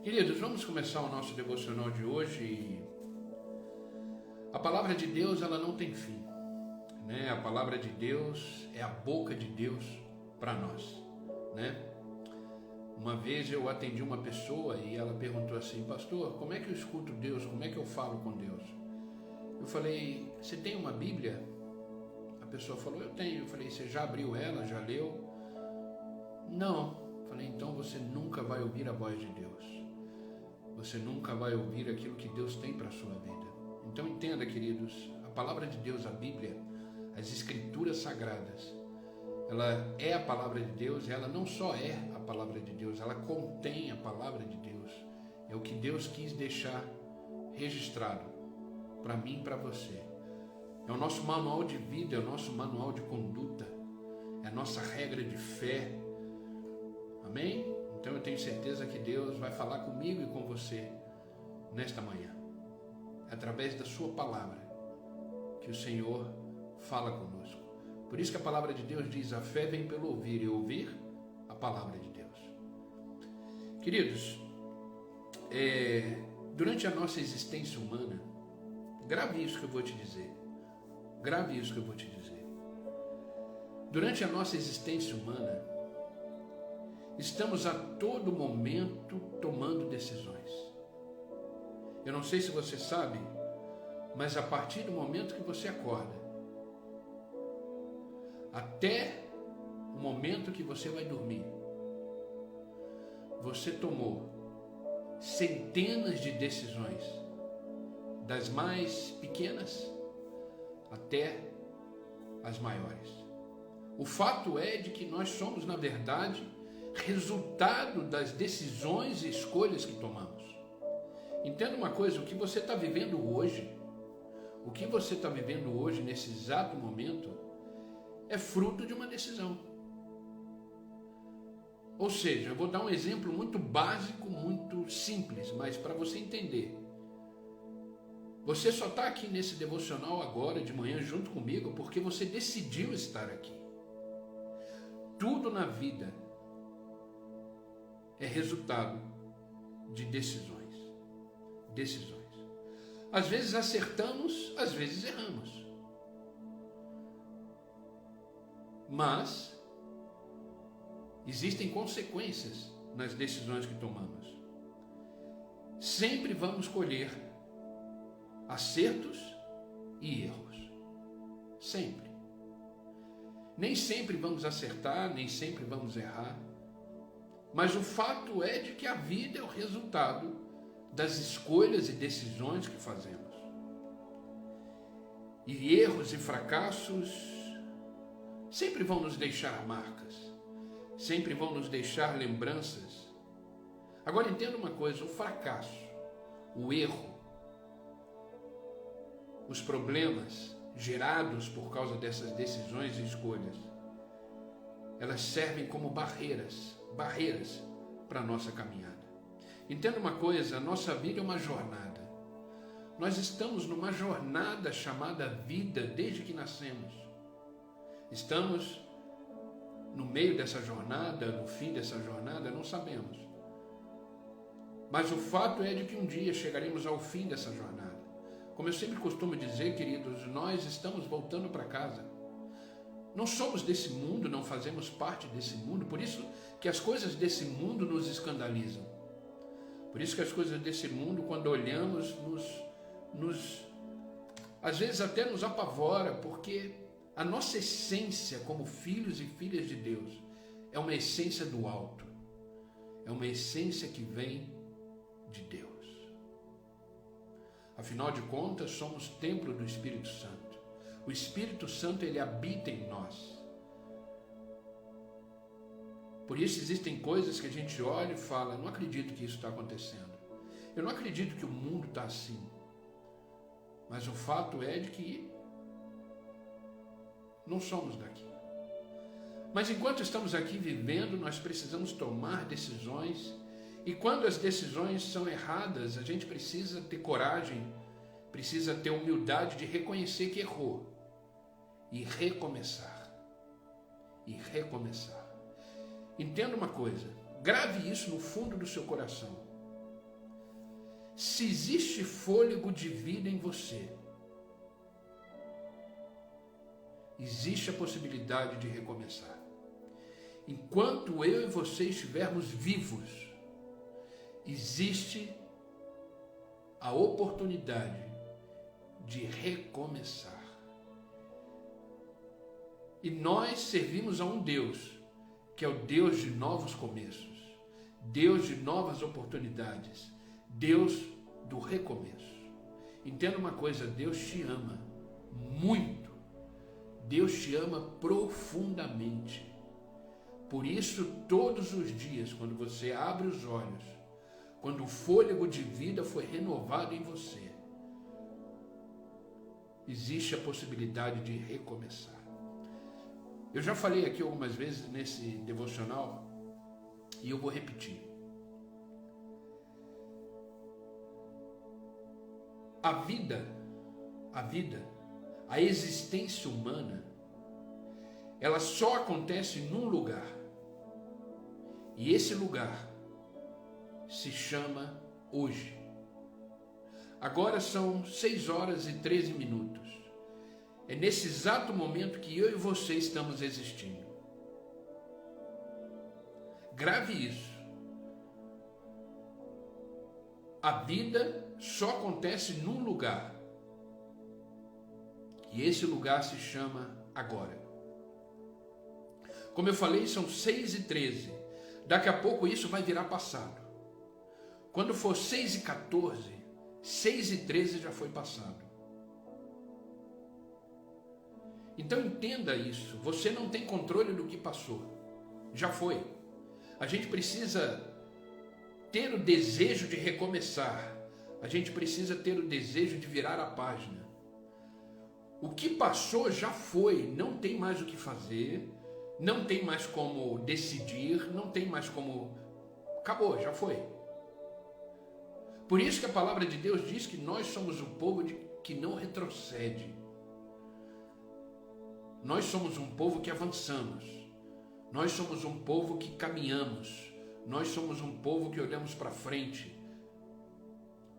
Queridos, vamos começar o nosso devocional de hoje. A palavra de Deus, ela não tem fim, né? A palavra de Deus é a boca de Deus para nós, né? Uma vez eu atendi uma pessoa e ela perguntou assim: pastor, como é que eu escuto Deus? Como é que eu falo com Deus? Eu falei: você tem uma Bíblia? A pessoa falou: eu tenho. Eu falei: você já abriu ela? Já leu? Não. Eu falei: então você nunca vai ouvir a voz de Deus. Você nunca vai ouvir aquilo que Deus tem para a sua vida. Então entenda, queridos, a palavra de Deus, a Bíblia, as Escrituras Sagradas, ela é a palavra de Deus, e ela não só é a palavra de Deus, ela contém a palavra de Deus. É o que Deus quis deixar registrado para mim e para você. É o nosso manual de vida, é o nosso manual de conduta, é a nossa regra de fé. Amém? Então eu tenho certeza que Deus vai falar comigo e com você nesta manhã, através da sua palavra, que o Senhor fala conosco. Por isso que a palavra de Deus diz: a fé vem pelo ouvir, e ouvir a palavra de Deus. Queridos, durante a nossa existência humana, grave isso que eu vou te dizer. Grave isso que eu vou te dizer. Durante a nossa existência humana, estamos a todo momento tomando decisões. Eu não sei se você sabe, mas a partir do momento que você acorda, até o momento que você vai dormir, você tomou centenas de decisões, das mais pequenas até as maiores. O fato é de que nós somos, na verdade, resultado das decisões e escolhas que tomamos. Entenda uma coisa: o que você está vivendo hoje, nesse exato momento, é fruto de uma decisão. Ou seja, eu vou dar um exemplo muito básico, muito simples, mas para você entender. Você só está aqui nesse devocional agora de manhã junto comigo porque você decidiu estar aqui. Tudo na vida é resultado de decisões. Às vezes acertamos, às vezes erramos. Mas existem consequências nas decisões que tomamos. Sempre vamos colher acertos e erros. Sempre. Nem sempre vamos acertar, nem sempre vamos errar. Mas o fato é de que a vida é o resultado das escolhas e decisões que fazemos. E erros e fracassos sempre vão nos deixar marcas, sempre vão nos deixar lembranças. Agora entenda uma coisa: o fracasso, o erro, os problemas gerados por causa dessas decisões e escolhas, elas servem como barreiras para a nossa caminhada. Entenda uma coisa: a nossa vida é uma jornada. Nós estamos numa jornada chamada vida desde que nascemos. Estamos no meio dessa jornada, no fim dessa jornada, não sabemos. Mas o fato é de que um dia chegaremos ao fim dessa jornada. Como eu sempre costumo dizer, queridos, nós estamos voltando para casa. Não somos desse mundo, não fazemos parte desse mundo, por isso que as coisas desse mundo nos escandalizam. Por isso que as coisas desse mundo, quando olhamos, às vezes até nos apavora, porque a nossa essência como filhos e filhas de Deus é uma essência do alto, é uma essência que vem de Deus. Afinal de contas, somos templo do Espírito Santo. O Espírito Santo, ele habita em nós. Por isso existem coisas que a gente olha e fala: não acredito que isso está acontecendo. Eu não acredito que o mundo está assim. Mas o fato é de que não somos daqui. Mas enquanto estamos aqui vivendo, nós precisamos tomar decisões. E quando as decisões são erradas, a gente precisa ter coragem, precisa ter humildade de reconhecer que errou e recomeçar. Entenda uma coisa: grave isso no fundo do seu coração. Se existe fôlego de vida em você, existe a possibilidade de recomeçar. Enquanto eu e você estivermos vivos, existe a oportunidade de recomeçar. E nós servimos a um Deus, que é o Deus de novos começos, Deus de novas oportunidades, Deus do recomeço. Entenda uma coisa, Deus te ama muito, Deus te ama profundamente. Por isso, todos os dias, quando você abre os olhos, quando o fôlego de vida foi renovado em você, existe a possibilidade de recomeçar. Eu já falei aqui algumas vezes nesse devocional e eu vou repetir. A vida, a existência humana, ela só acontece num lugar. E esse lugar se chama hoje. Agora são 6 horas e 13 minutos. É nesse exato momento que eu e você estamos existindo. Grave isso. A vida só acontece num lugar. E esse lugar se chama agora. Como eu falei, são 6h13. Daqui a pouco isso vai virar passado. Quando for 6h14, 6h13 já foi passado. Então entenda isso. Você não tem controle do que passou. Já foi. A gente precisa ter o desejo de recomeçar. A gente precisa ter o desejo de virar a página. O que passou já foi. Não tem mais o que fazer. Não tem mais como decidir. Não tem mais como... Acabou, já foi. Por isso que a palavra de Deus diz que nós somos um povo que não retrocede. Nós somos um povo que avançamos. Nós somos um povo que caminhamos. Nós somos um povo que olhamos para frente.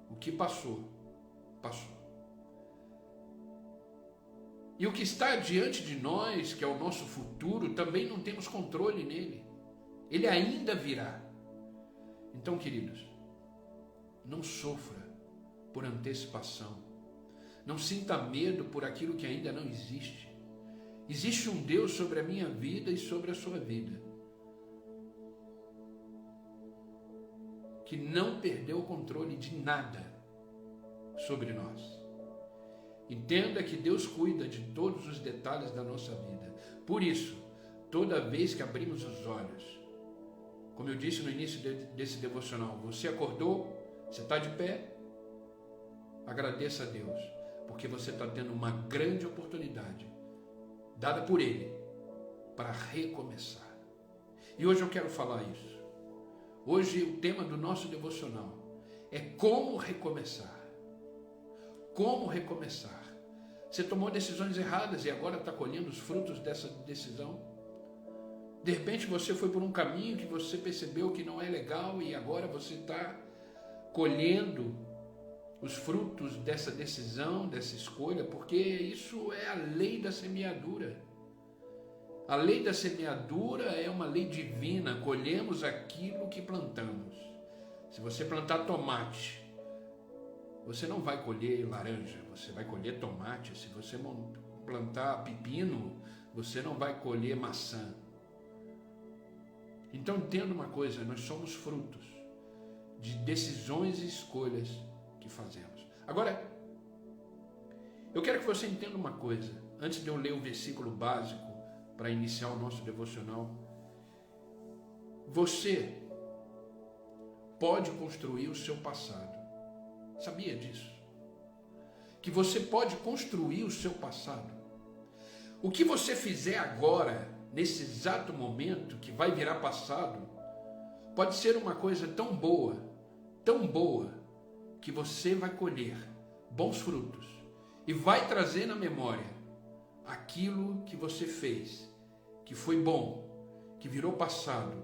O que passou, passou. E o que está diante de nós, que é o nosso futuro, também não temos controle nele. Ele ainda virá. Então, queridos, não sofra por antecipação. Não sinta medo por aquilo que ainda não existe. Existe um Deus sobre a minha vida e sobre a sua vida, que não perdeu o controle de nada sobre nós. Entenda que Deus cuida de todos os detalhes da nossa vida. Por isso, toda vez que abrimos os olhos, como eu disse no início desse devocional, você acordou, você está de pé, agradeça a Deus, porque você está tendo uma grande oportunidade dada por Ele para recomeçar. E hoje eu quero falar isso. Hoje o tema do nosso devocional é como recomeçar. Como recomeçar? Você tomou decisões erradas e agora está colhendo os frutos dessa decisão? De repente você foi por um caminho que você percebeu que não é legal e agora você está colhendo os frutos dessa decisão, dessa escolha, porque isso é a lei da semeadura. A lei da semeadura é uma lei divina, colhemos aquilo que plantamos. Se você plantar tomate, você não vai colher laranja, você vai colher tomate. Se você plantar pepino, você não vai colher maçã. Então entenda uma coisa, nós somos frutos de decisões e escolhas que fazemos. Agora, eu quero que você entenda uma coisa, antes de eu ler o versículo básico para iniciar o nosso devocional. Você pode construir o seu passado. Sabia disso? Que você pode construir o seu passado. O que você fizer agora, nesse exato momento, que vai virar passado, pode ser uma coisa tão boa, que você vai colher bons frutos e vai trazer na memória aquilo que você fez, que foi bom, que virou passado,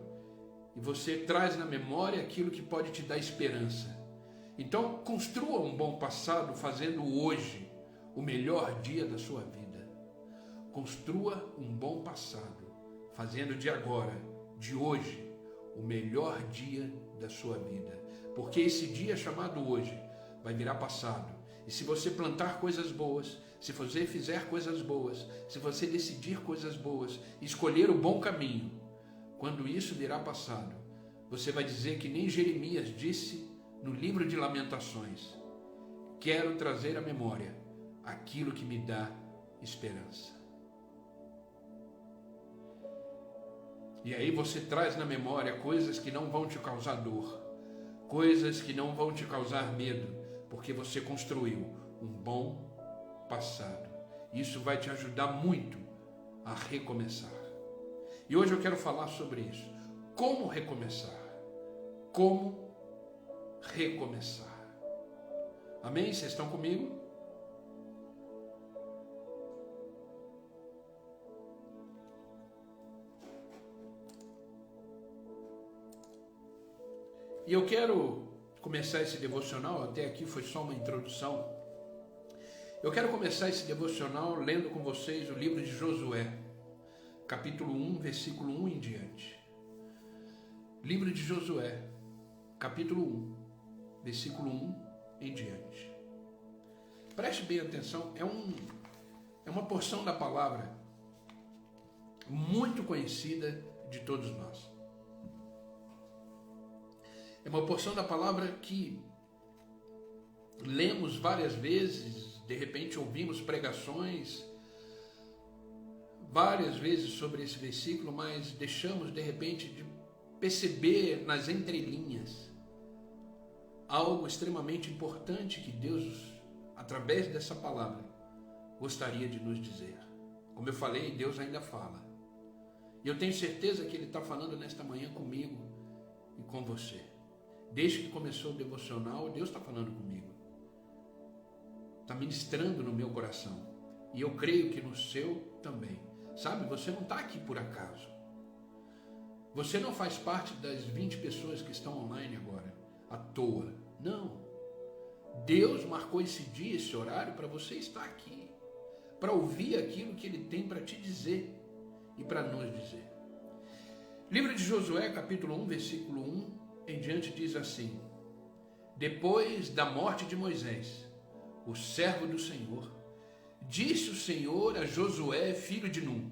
e você traz na memória aquilo que pode te dar esperança. Então, construa um bom passado fazendo hoje o melhor dia da sua vida. Construa um bom passado fazendo de agora, de hoje, o melhor dia da sua vida. Porque esse dia chamado hoje vai virar passado. E se você plantar coisas boas, se você fizer coisas boas, se você decidir coisas boas, escolher o bom caminho, quando isso virar passado, você vai dizer que nem Jeremias disse no livro de Lamentações: quero trazer à memória aquilo que me dá esperança. E aí você traz na memória coisas que não vão te causar dor, coisas que não vão te causar medo, porque você construiu um bom passado. Isso vai te ajudar muito a recomeçar. E hoje eu quero falar sobre isso. Como recomeçar? Como recomeçar? Amém? Vocês estão comigo? E eu quero começar esse devocional, até aqui foi só uma introdução. Eu quero começar esse devocional lendo com vocês o livro de Josué, capítulo 1, versículo 1 em diante. Livro de Josué, capítulo 1, versículo 1 em diante. Preste bem atenção, é uma porção da palavra muito conhecida de todos nós. É uma porção da palavra que lemos várias vezes, de repente ouvimos pregações várias vezes sobre esse versículo, mas deixamos de repente de perceber nas entrelinhas algo extremamente importante que Deus, através dessa palavra, gostaria de nos dizer. Como eu falei, Deus ainda fala. E eu tenho certeza que Ele está falando nesta manhã comigo e com você. Desde que começou o devocional, Deus está falando comigo. Está ministrando no meu coração. E eu creio que no seu também. Sabe, você não está aqui por acaso. Você não faz parte das 20 pessoas que estão online agora, à toa. Não. Deus marcou esse dia, esse horário, para você estar aqui. Para ouvir aquilo que Ele tem para te dizer e para nos dizer. Livro de Josué, capítulo 1, versículo 1 em diante diz assim: depois da morte de Moisés, o servo do Senhor, disse o Senhor a Josué, filho de Num,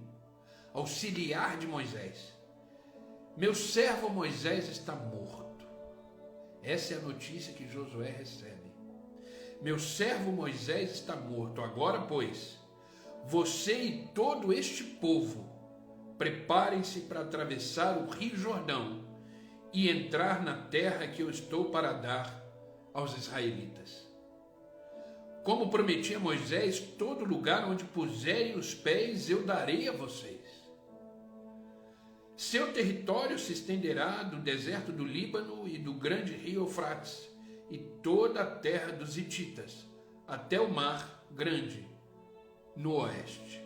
auxiliar de Moisés: meu servo Moisés está morto. Essa é a notícia que Josué recebe. Meu servo Moisés está morto. Agora, pois, você e todo este povo preparem-se para atravessar o rio Jordão e entrar na terra que eu estou para dar aos israelitas. Como prometi a Moisés, todo lugar onde puserem os pés eu darei a vocês. Seu território se estenderá do deserto do Líbano e do grande rio Eufrates e toda a terra dos hititas, até o mar grande no oeste.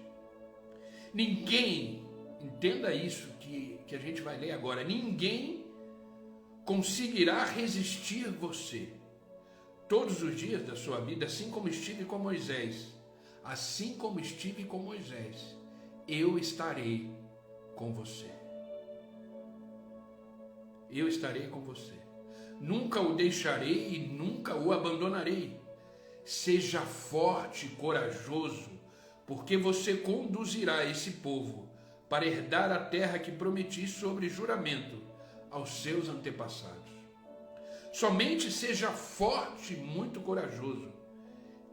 Ninguém, entenda isso que a gente vai ler agora, ninguém conseguirá resistir você todos os dias da sua vida, assim como estive com Moisés. Assim como estive com Moisés, eu estarei com você. Eu estarei com você. Nunca o deixarei e nunca o abandonarei. Seja forte e corajoso, porque você conduzirá esse povo para herdar a terra que prometi sobre juramento aos seus antepassados. Somente seja forte e muito corajoso.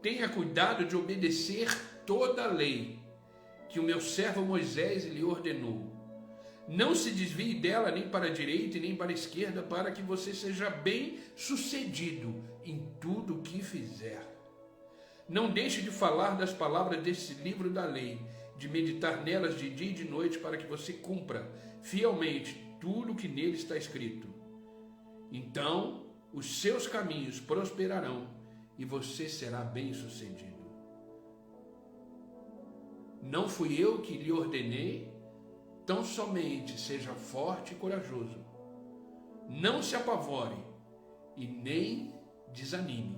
Tenha cuidado de obedecer toda a lei que o meu servo Moisés lhe ordenou. Não se desvie dela nem para a direita e nem para a esquerda, para que você seja bem sucedido em tudo o que fizer. Não deixe de falar das palavras desse livro da lei, de meditar nelas de dia e de noite, para que você cumpra fielmente tudo o que nele está escrito. Então os seus caminhos prosperarão e você será bem-sucedido. Não fui eu que lhe ordenei? Tão somente seja forte e corajoso. Não se apavore e nem desanime,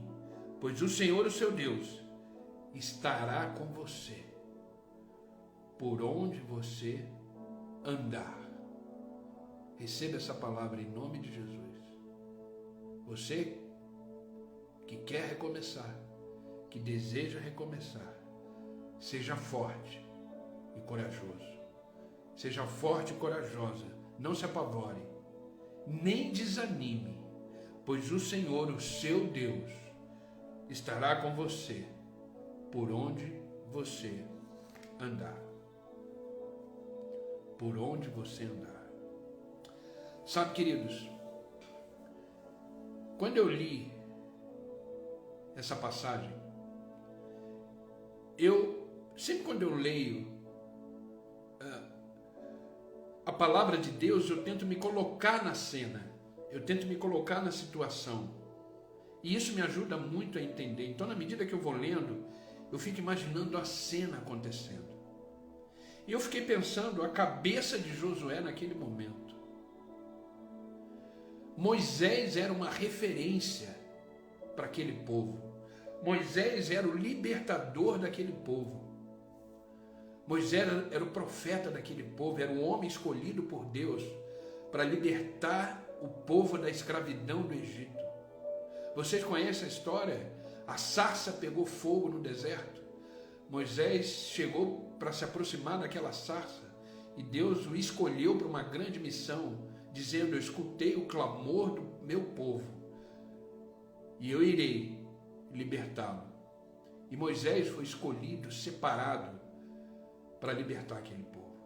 pois o Senhor, o seu Deus, estará com você por onde você andar. Receba essa palavra em nome de Jesus. Você que quer recomeçar, que deseja recomeçar, seja forte e corajoso. Seja forte e corajosa, não se apavore, nem desanime, pois o Senhor, o seu Deus, estará com você por onde você andar. Por onde você andar. Sabe, queridos, quando eu li essa passagem, sempre quando eu leio a palavra de Deus, eu tento me colocar na cena, eu tento me colocar na situação, e isso me ajuda muito a entender. Então, na medida que eu vou lendo, eu fico imaginando a cena acontecendo, e eu fiquei pensando a cabeça de Josué naquele momento. Moisés era uma referência para aquele povo. Moisés era o libertador daquele povo. Moisés era o profeta daquele povo, era o homem escolhido por Deus para libertar o povo da escravidão do Egito. Vocês conhecem a história? A sarça pegou fogo no deserto. Moisés chegou para se aproximar daquela sarça e Deus o escolheu para uma grande missão, dizendo: eu escutei o clamor do meu povo e eu irei libertá-lo. E Moisés foi escolhido, separado para libertar aquele povo.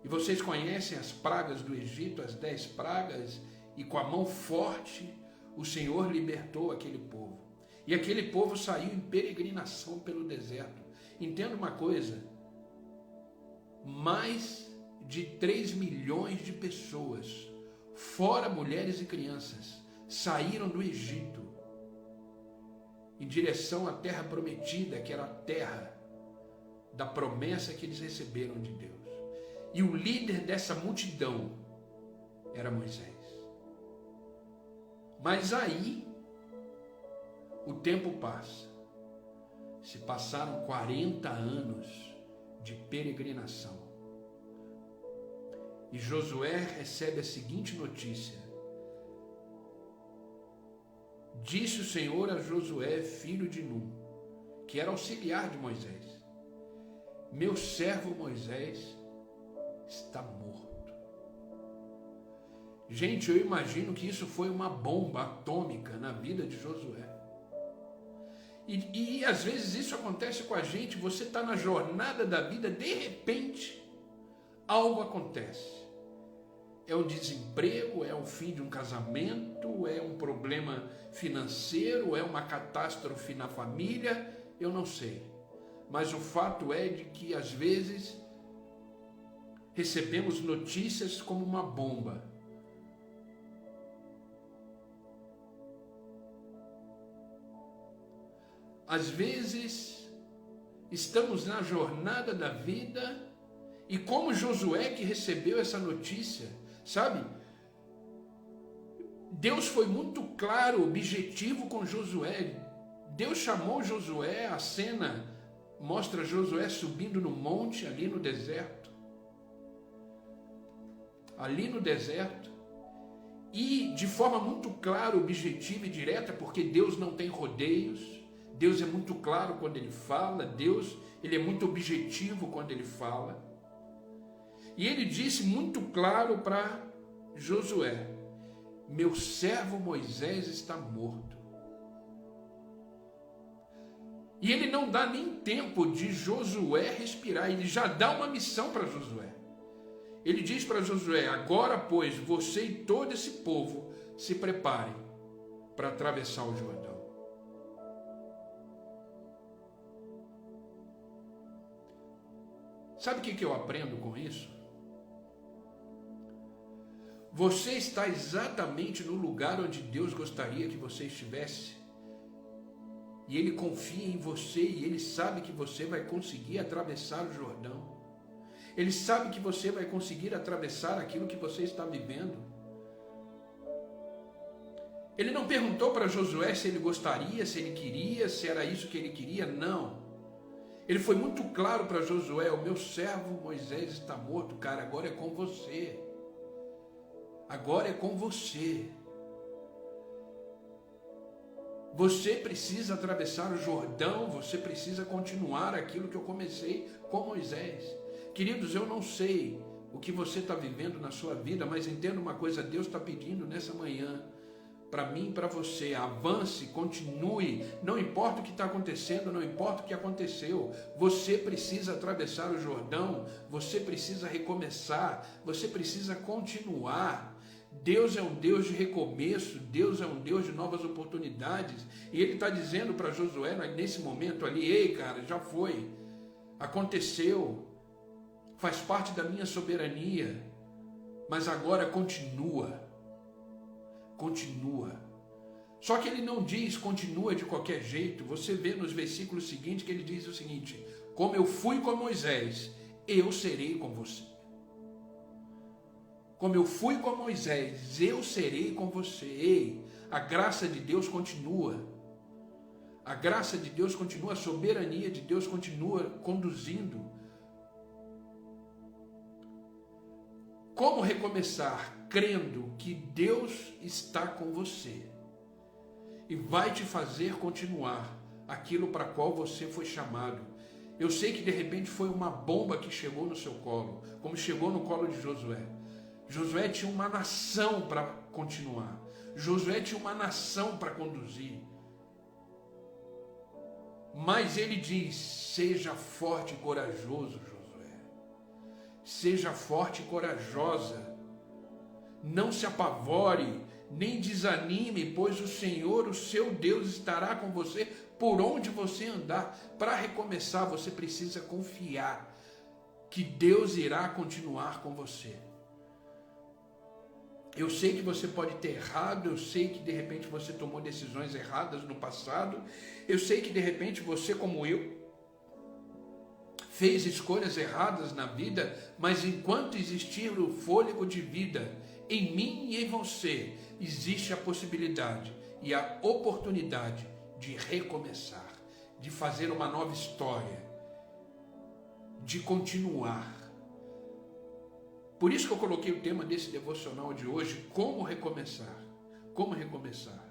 E vocês conhecem as pragas do Egito, as 10 pragas, e com a mão forte o Senhor libertou aquele povo. E aquele povo saiu em peregrinação pelo deserto. Entenda uma coisa, mais de 3 milhões de pessoas, fora mulheres e crianças, saíram do Egito em direção à terra prometida, que era a terra da promessa que eles receberam de Deus. E o líder dessa multidão era Moisés. Mas aí o tempo passa. Se passaram 40 anos de peregrinação. E Josué recebe a seguinte notícia: disse o Senhor a Josué, filho de Nun, que era auxiliar de Moisés: meu servo Moisés está morto. Gente, eu imagino que isso foi uma bomba atômica na vida de Josué. E às vezes isso acontece com a gente. Você está na jornada da vida, de repente algo acontece. É um desemprego, é o fim de um casamento, é um problema financeiro, é uma catástrofe na família, eu não sei. Mas o fato é de que às vezes recebemos notícias como uma bomba. Às vezes estamos na jornada da vida e como Josué que recebeu essa notícia, sabe? Deus foi muito claro, objetivo com Josué. Deus chamou Josué, a cena mostra Josué subindo no monte, ali no deserto. Ali no deserto. E de forma muito clara, objetiva e direta, porque Deus não tem rodeios. Deus é muito claro quando Ele fala. Deus, Ele é muito objetivo quando Ele fala. E Ele disse muito claro para Josué: meu servo Moisés está morto. E Ele não dá nem tempo de Josué respirar. Ele já dá uma missão para Josué. Ele diz para Josué: agora, pois, você e todo esse povo se preparem para atravessar o Jordão. Sabe o que eu aprendo com isso? Você está exatamente no lugar onde Deus gostaria que você estivesse. E Ele confia em você e Ele sabe que você vai conseguir atravessar o Jordão. Ele sabe que você vai conseguir atravessar aquilo que você está vivendo. Ele não perguntou para Josué se ele gostaria, se ele queria, se era isso que ele queria, não. Ele foi muito claro para Josué: o meu servo Moisés está morto, cara, agora é com você. Agora é com você. Você precisa atravessar o Jordão, você precisa continuar aquilo que eu comecei com Moisés. Queridos, eu não sei o que você está vivendo na sua vida, mas entenda uma coisa: Deus está pedindo nessa manhã, para mim e para você: avance, continue, não importa o que está acontecendo, não importa o que aconteceu, você precisa atravessar o Jordão, você precisa recomeçar, você precisa continuar. Deus é um Deus de recomeço, Deus é um Deus de novas oportunidades, e Ele está dizendo para Josué nesse momento ali: ei cara, já foi, aconteceu, faz parte da minha soberania, mas agora continua. Só que ele não diz continua de qualquer jeito. Você vê nos versículos seguintes que ele diz o seguinte: como eu fui com Moisés, eu serei com você. Como eu fui com Moisés, eu serei com você. Ei, a graça de Deus continua. A graça de Deus continua, a soberania de Deus continua conduzindo. Como recomeçar? Crendo que Deus está com você e vai te fazer continuar aquilo para qual você foi chamado. Eu sei que de repente foi uma bomba que chegou no seu colo, como chegou no colo de Josué. Josué tinha uma nação para continuar. Josué tinha uma nação para conduzir. Mas ele diz: seja forte e corajoso, Josué. Seja forte e corajosa. Não se apavore, nem desanime, pois o Senhor, o seu Deus, estará com você por onde você andar. Para recomeçar, você precisa confiar que Deus irá continuar com você. Eu sei que você pode ter errado, eu sei que de repente você tomou decisões erradas no passado, eu sei que de repente você, como eu, fez escolhas erradas na vida, mas enquanto existir o fôlego de vida em mim e em você, existe a possibilidade e a oportunidade de recomeçar, de fazer uma nova história, de continuar. Por isso que eu coloquei o tema desse devocional de hoje: como recomeçar. Como recomeçar.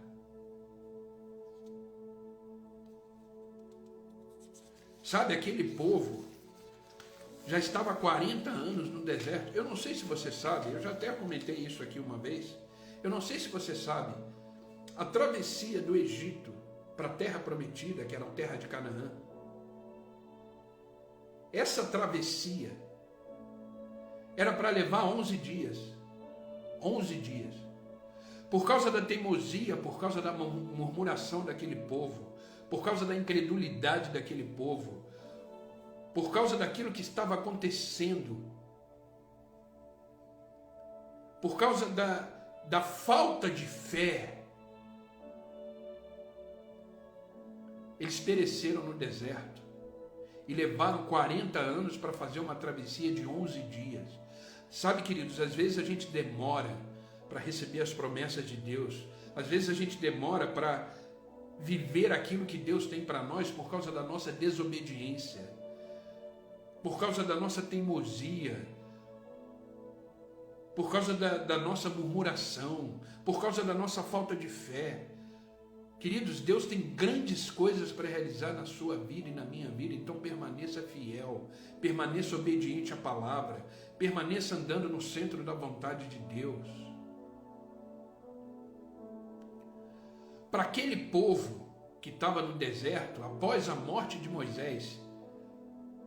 Sabe, aquele povo já estava há 40 anos no deserto. Eu não sei se você sabe, eu já até comentei isso aqui uma vez. Eu não sei se você sabe, a travessia do Egito para a terra prometida, que era a terra de Canaã. Essa travessia era para levar 11 dias. 11 dias. Por causa da teimosia, por causa da murmuração daquele povo, por causa da incredulidade daquele povo, por causa daquilo que estava acontecendo, por causa da falta de fé, eles pereceram no deserto e levaram 40 anos para fazer uma travessia de 11 dias. Sabe, queridos, às vezes a gente demora para receber as promessas de Deus, às vezes a gente demora para viver aquilo que Deus tem para nós por causa da nossa desobediência, por causa da nossa teimosia, por causa da nossa murmuração, por causa da nossa falta de fé. Queridos, Deus tem grandes coisas para realizar na sua vida e na minha vida, então permaneça fiel, permaneça obediente à palavra, permaneça andando no centro da vontade de Deus. Para aquele povo que estava no deserto, após a morte de Moisés,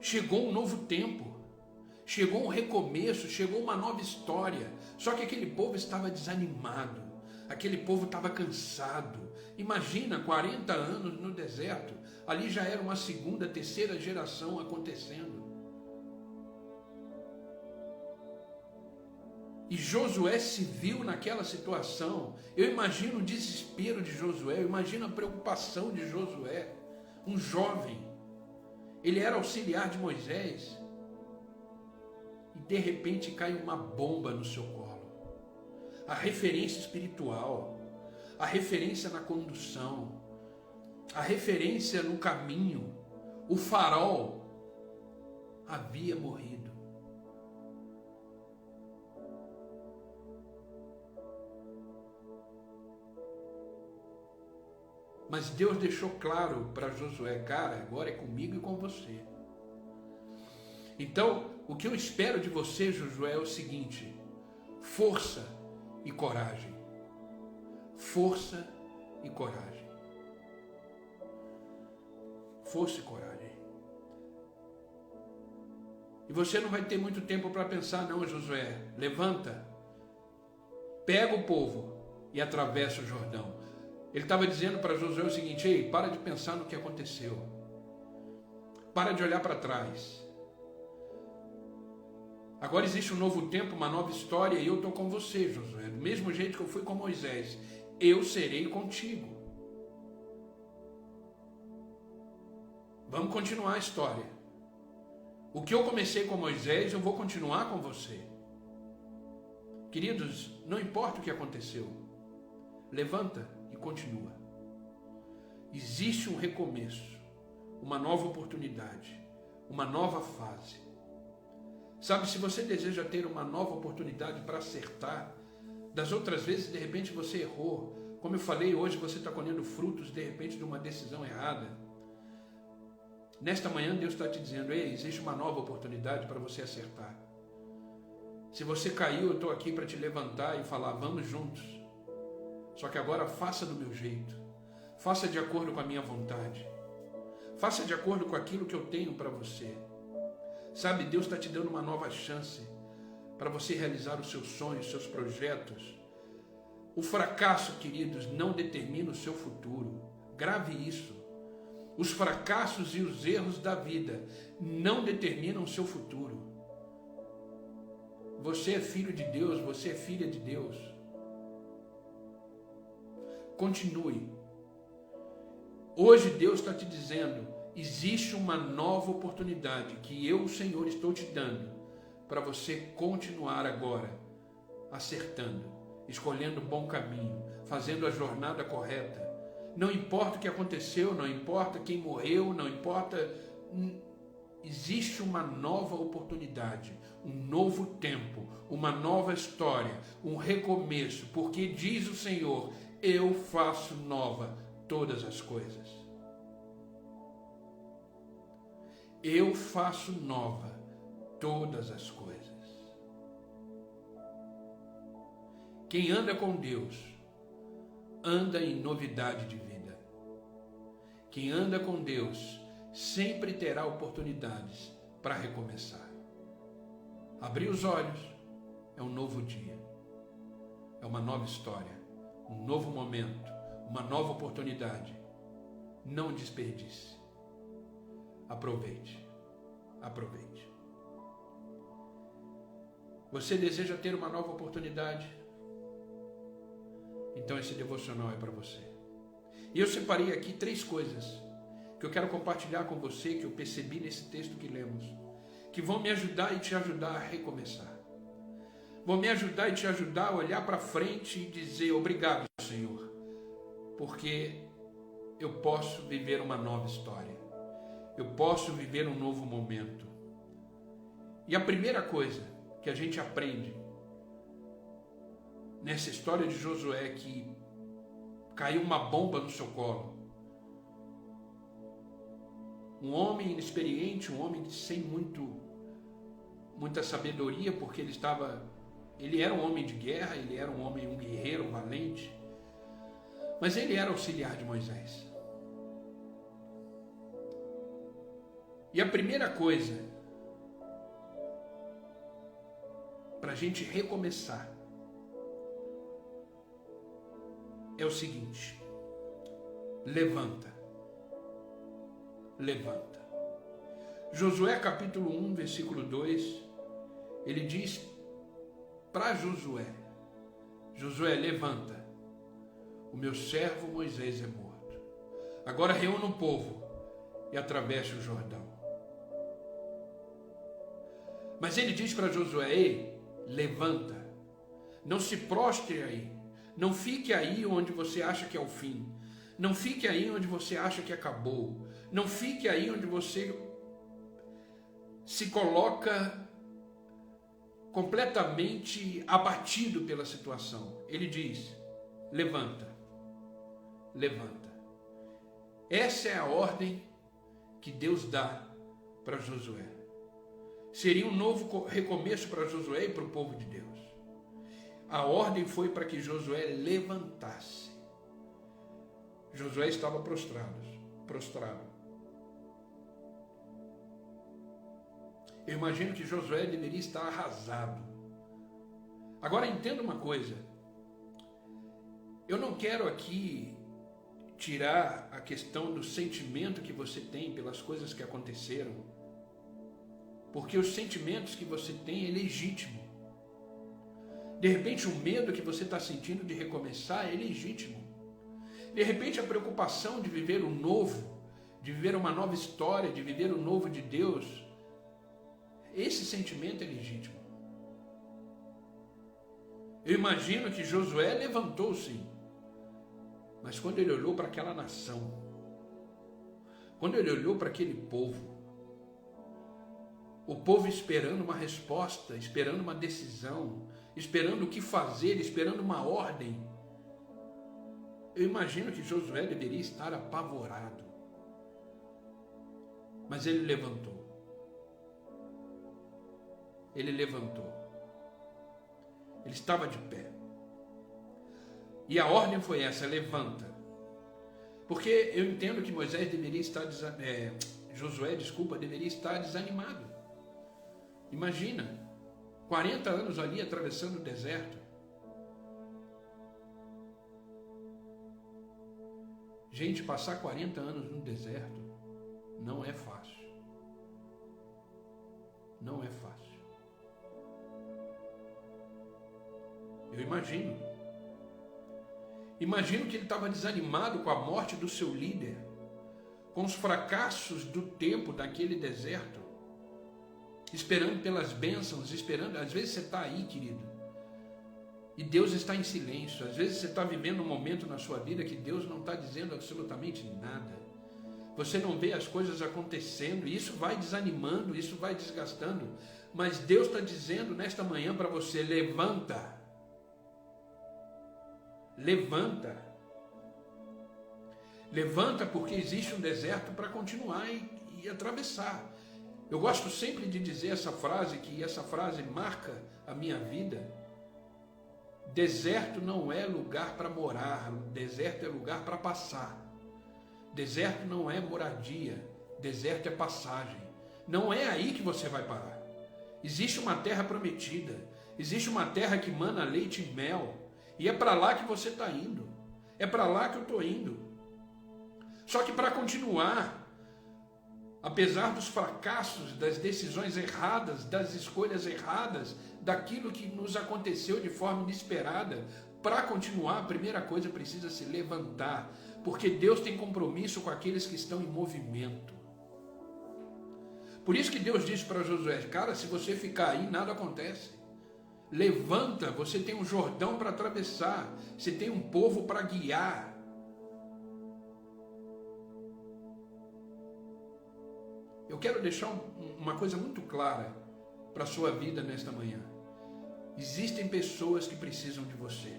chegou um novo tempo, chegou um recomeço, chegou uma nova história. Só que aquele povo estava desanimado, aquele povo estava cansado. Imagina, 40 anos no deserto, ali já era uma segunda, terceira geração acontecendo. E Josué se viu naquela situação. Eu imagino o desespero de Josué, eu imagino a preocupação de Josué, um jovem. Ele era auxiliar de Moisés. E de repente cai uma bomba no seu colo. A referência espiritual, a referência na condução, a referência no caminho. O farol havia morrido. Mas Deus deixou claro para Josué, cara, agora é comigo e com você. Então, o que eu espero de você, Josué, é o seguinte: força e coragem. Força e coragem. Força e coragem. E você não vai ter muito tempo para pensar, não, Josué. Levanta, pega o povo e atravessa o Jordão. Ele estava dizendo para Josué o seguinte: ei, para de pensar no que aconteceu. Para de olhar para trás. Agora existe um novo tempo, uma nova história, e eu estou com você, Josué. Do mesmo jeito que eu fui com Moisés, eu serei contigo. Vamos continuar a história. O que eu comecei com Moisés, eu vou continuar com você. Queridos, não importa o que aconteceu, levanta e continua. Existe um recomeço, uma nova oportunidade, uma nova fase. Sabe, se você deseja ter uma nova oportunidade para acertar, das outras vezes, de repente, você errou. Como eu falei, hoje você está colhendo frutos, de repente, de uma decisão errada. Nesta manhã, Deus está te dizendo: ei, existe uma nova oportunidade para você acertar. Se você caiu, eu estou aqui para te levantar e falar: vamos juntos. Só que agora faça do meu jeito. Faça de acordo com a minha vontade. Faça de acordo com aquilo que eu tenho para você. Sabe, Deus está te dando uma nova chance para você realizar os seus sonhos, os seus projetos. O fracasso, queridos, não determina o seu futuro. Grave isso. Os fracassos e os erros da vida não determinam o seu futuro. Você é filho de Deus, você é filha de Deus. Continue. Hoje Deus está te dizendo: existe uma nova oportunidade que eu, o Senhor, estou te dando para você continuar agora acertando, escolhendo o bom caminho, fazendo a jornada correta. Não importa o que aconteceu, não importa quem morreu, não importa. Existe uma nova oportunidade, um novo tempo, uma nova história, um recomeço, porque diz o Senhor: eu faço nova todas as coisas. Eu faço nova todas as coisas. Quem anda com Deus, anda em novidade de vida. Quem anda com Deus, sempre terá oportunidades para recomeçar. Abrir os olhos é um novo dia. É uma nova história, um novo momento, uma nova oportunidade. Não desperdice. Aproveite. Aproveite. Você deseja ter uma nova oportunidade? Então esse devocional é para você. E eu separei aqui 3 coisas que eu quero compartilhar com você, que eu percebi nesse texto que lemos, que vão me ajudar e te ajudar a recomeçar. Vão me ajudar e te ajudar a olhar para frente e dizer: obrigado, Senhor, porque eu posso viver uma nova história. Eu posso viver um novo momento. E a primeira coisa que a gente aprende nessa história de Josué é que caiu uma bomba no seu colo. Um homem inexperiente, um homem sem muita sabedoria, porque ele era um homem de guerra, ele era um homem, um guerreiro, um valente, mas ele era auxiliar de Moisés. E a primeira coisa para a gente recomeçar é o seguinte: levanta. Levanta. Josué capítulo 1, versículo 2, ele diz para Josué: Josué, levanta, o meu servo Moisés é morto. Agora reúna o povo e atravesse o Jordão. Mas ele diz para Josué: ei, levanta, não se prostre aí, Não fique aí onde você acha que é o fim. Não fique aí onde você acha que acabou. Não fique aí onde você se coloca completamente abatido pela situação. Ele diz: levanta, levanta. Essa é a ordem que Deus dá para Josué. Seria um novo recomeço para Josué e para o povo de Deus. A ordem foi para que Josué levantasse. Josué estava prostrado. Eu imagino que Josué deveria estar arrasado. Agora entenda uma coisa. Eu não quero aqui tirar a questão do sentimento que você tem pelas coisas que aconteceram, porque os sentimentos que você tem é legítimo. De repente o medo que você está sentindo de recomeçar é legítimo. De repente a preocupação de viver o novo, de viver uma nova história, de viver o novo de Deus, esse sentimento é legítimo. Eu imagino que Josué levantou-se, mas quando ele olhou para aquela nação, quando ele olhou para aquele povo, o povo esperando uma resposta, esperando uma decisão, esperando o que fazer, esperando uma ordem, eu imagino que Josué deveria estar apavorado. Mas ele levantou. Ele levantou. Ele estava de pé. E a ordem foi essa: levanta. Porque eu entendo que Josué deveria estar desanimado. Imagina, 40 anos ali atravessando o deserto. Gente, passar 40 anos no deserto não é fácil. Não é fácil. Eu imagino. Imagino que ele estava desanimado com a morte do seu líder, com os fracassos do tempo daquele deserto, esperando pelas bênçãos, esperando. Às vezes você está aí, querido, e Deus está em silêncio. Às vezes você está vivendo um momento na sua vida que Deus não está dizendo absolutamente nada. Você não vê as coisas acontecendo, e isso vai desanimando, isso vai desgastando. Mas Deus está dizendo nesta manhã para você: levanta. Levanta. Levanta, porque existe um deserto para continuar e atravessar. Eu gosto sempre de dizer essa frase, que essa frase marca a minha vida. Deserto não é lugar para morar, deserto é lugar para passar. Deserto não é moradia, deserto é passagem. Não é aí que você vai parar. Existe uma terra prometida, existe uma terra que mana leite e mel, e é para lá que você está indo, é para lá que eu estou indo. Só que para continuar, apesar dos fracassos, das decisões erradas, das escolhas erradas, daquilo que nos aconteceu de forma inesperada, para continuar, a primeira coisa precisa se levantar, porque Deus tem compromisso com aqueles que estão em movimento. Por isso que Deus disse para Josué: cara, se você ficar aí, nada acontece. Levanta, você tem um Jordão para atravessar, você tem um povo para guiar. Eu quero deixar uma coisa muito clara para a sua vida nesta manhã. Existem pessoas que precisam de você.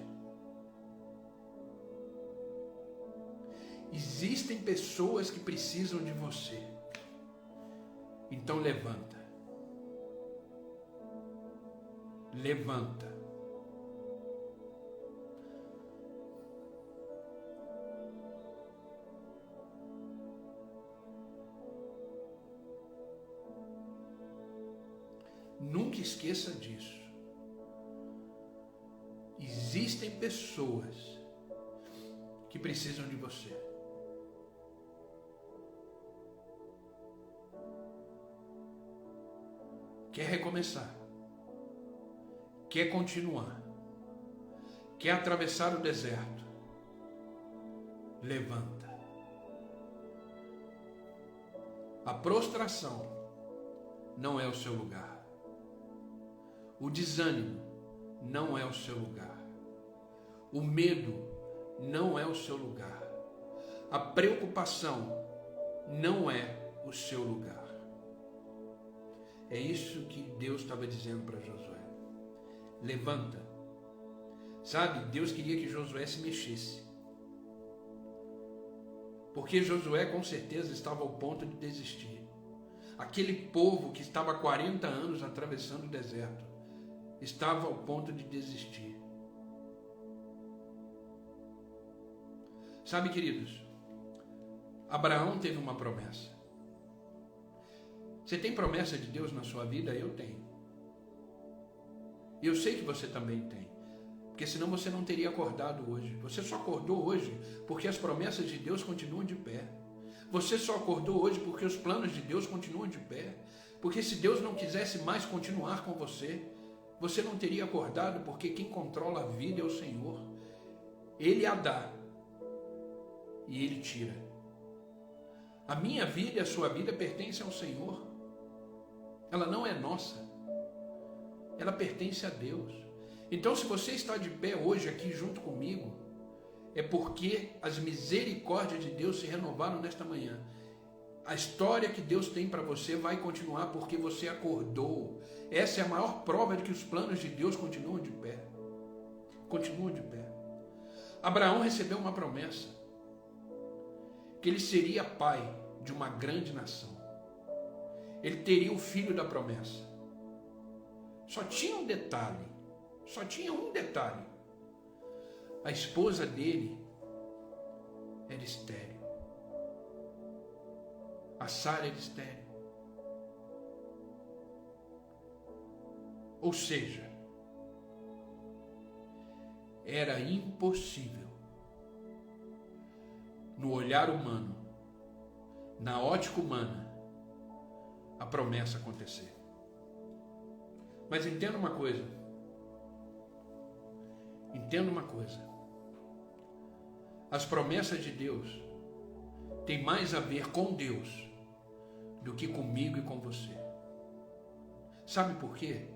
Existem pessoas que precisam de você. Então levanta. Levanta. Nunca esqueça disso. Existem pessoas que precisam de você. Quer recomeçar? Quer continuar? Quer atravessar o deserto? Levanta. A prostração não é o seu lugar. O desânimo não é o seu lugar. O medo não é o seu lugar. A preocupação não é o seu lugar. É isso que Deus estava dizendo para Josué. Levanta. Sabe, Deus queria que Josué se mexesse. Porque Josué com certeza estava ao ponto de desistir. Aquele povo que estava há 40 anos atravessando o deserto, estava ao ponto de desistir. Sabe, queridos, Abraão teve uma promessa. Você tem promessa de Deus na sua vida? Eu tenho. E eu sei que você também tem. Porque senão você não teria acordado hoje. Você só acordou hoje porque as promessas de Deus continuam de pé. Você só acordou hoje porque os planos de Deus continuam de pé. Porque se Deus não quisesse mais continuar com você, você não teria acordado, porque quem controla a vida é o Senhor. Ele a dá e Ele tira. A minha vida e a sua vida pertencem ao Senhor. Ela não é nossa. Ela pertence a Deus. Então, se você está de pé hoje aqui junto comigo, é porque as misericórdias de Deus se renovaram nesta manhã. A história que Deus tem para você vai continuar porque você acordou. Essa é a maior prova de que os planos de Deus continuam de pé. Continuam de pé. Abraão recebeu uma promessa, que ele seria pai de uma grande nação. Ele teria o filho da promessa. Só tinha um detalhe. Só tinha um detalhe. A esposa dele era estéril. A Sara era estéril. Ou seja, era impossível, no olhar humano, na ótica humana, a promessa acontecer. Mas entenda uma coisa. Entenda uma coisa. As promessas de Deus têm mais a ver com Deus do que comigo e com você. Sabe por quê?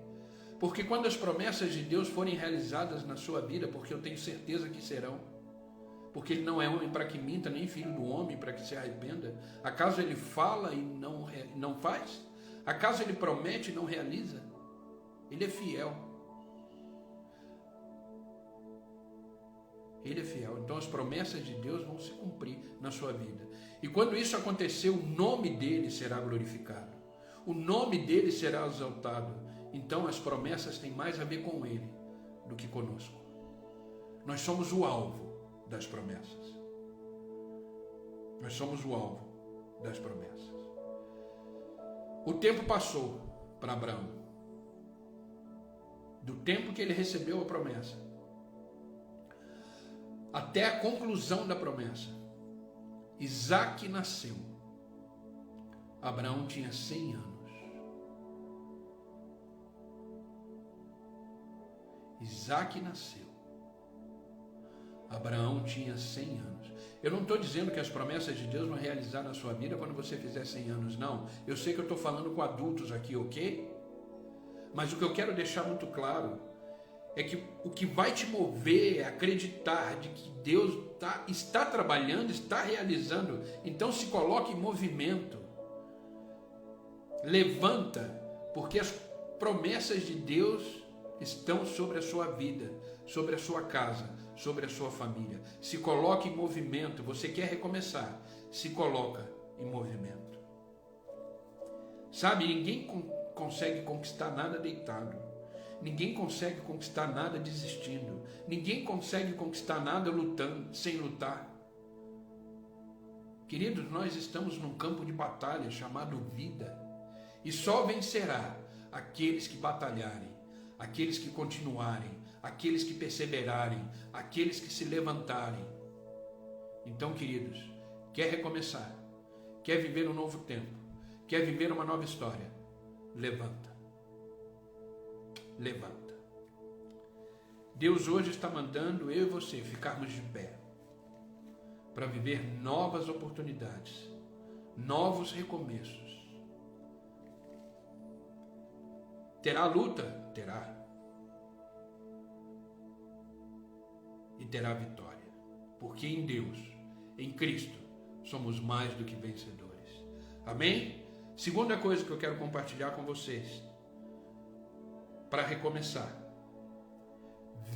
Porque quando as promessas de Deus forem realizadas na sua vida, porque eu tenho certeza que serão, porque Ele não é homem para que minta, nem filho do homem para que se arrependa. Acaso Ele fala e não faz? Acaso Ele promete e não realiza? Ele é fiel. Ele é fiel. Então as promessas de Deus vão se cumprir na sua vida. E quando isso acontecer, o nome dele será glorificado. O nome dele será exaltado. Então as promessas têm mais a ver com ele do que conosco. Nós somos o alvo das promessas. Nós somos o alvo das promessas. O tempo passou para Abraão. Do tempo que ele recebeu a promessa até a conclusão da promessa, Isaque nasceu. Abraão tinha 100 anos. Isaque nasceu. Abraão tinha 100 anos. Eu não estou dizendo que as promessas de Deus vão realizar na sua vida quando você fizer 100 anos, não. Eu sei que eu estou falando com adultos aqui, ok? Mas o que eu quero deixar muito claro é que o que vai te mover é acreditar de que Deus está trabalhando, está realizando. Então se coloque em movimento. Levanta, porque as promessas de Deus estão sobre a sua vida, sobre a sua casa, sobre a sua família. Se coloque em movimento. Você quer recomeçar? Se coloca em movimento. Sabe, ninguém consegue conquistar nada deitado. Ninguém consegue conquistar nada desistindo. Ninguém consegue conquistar nada lutando, sem lutar. Queridos, nós estamos num campo de batalha chamado vida. E só vencerá aqueles que batalharem, aqueles que continuarem, aqueles que perseverarem, aqueles que se levantarem. Então, queridos, quer recomeçar? Quer viver um novo tempo? Quer viver uma nova história? Levanta. Levanta. Deus hoje está mandando eu e você ficarmos de pé para viver novas oportunidades, novos recomeços. Terá luta? Terá. E terá vitória. Porque em Deus, em Cristo, somos mais do que vencedores. Amém? Segunda coisa que eu quero compartilhar com vocês, para recomeçar: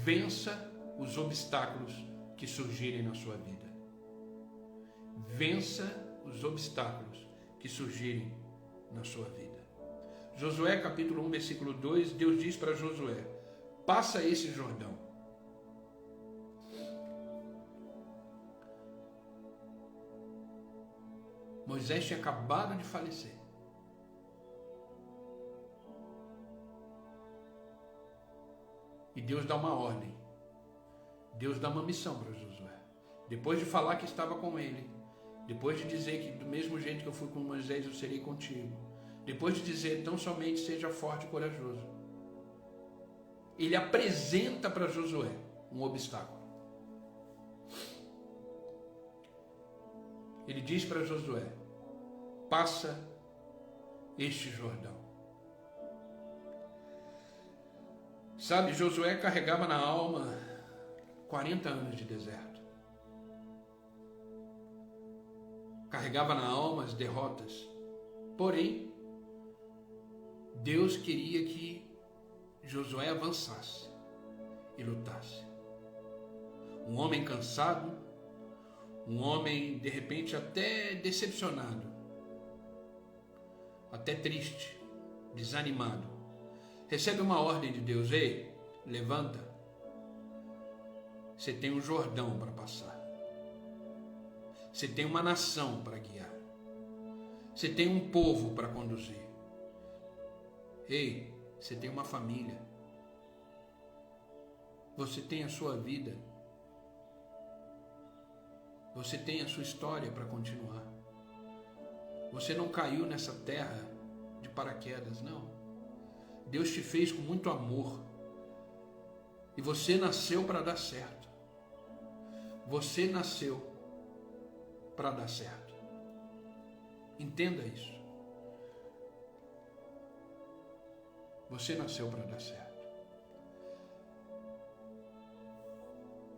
vença os obstáculos que surgirem na sua vida. Vença os obstáculos que surgirem na sua vida. Josué capítulo 1, versículo 2, Deus diz para Josué: passa esse Jordão. Moisés tinha acabado de falecer. E Deus dá uma ordem. Deus dá uma missão para Josué. Depois de falar que estava com ele, depois de dizer que do mesmo jeito que eu fui com Moisés, eu serei contigo, depois de dizer, tão somente seja forte e corajoso, ele apresenta para Josué um obstáculo. Ele diz para Josué: passa este Jordão. Sabe, Josué carregava na alma 40 anos de deserto. Carregava na alma as derrotas. Porém, Deus queria que Josué avançasse e lutasse. Um homem cansado, um homem de repente até decepcionado, até triste, desanimado, recebe uma ordem de Deus: ei, levanta, você tem um Jordão para passar, você tem uma nação para guiar, você tem um povo para conduzir, ei, você tem uma família, você tem a sua vida, você tem a sua história para continuar. Você não caiu nessa terra de paraquedas, não. Deus te fez com muito amor. E você nasceu para dar certo. Você nasceu para dar certo. Entenda isso. Você nasceu para dar certo.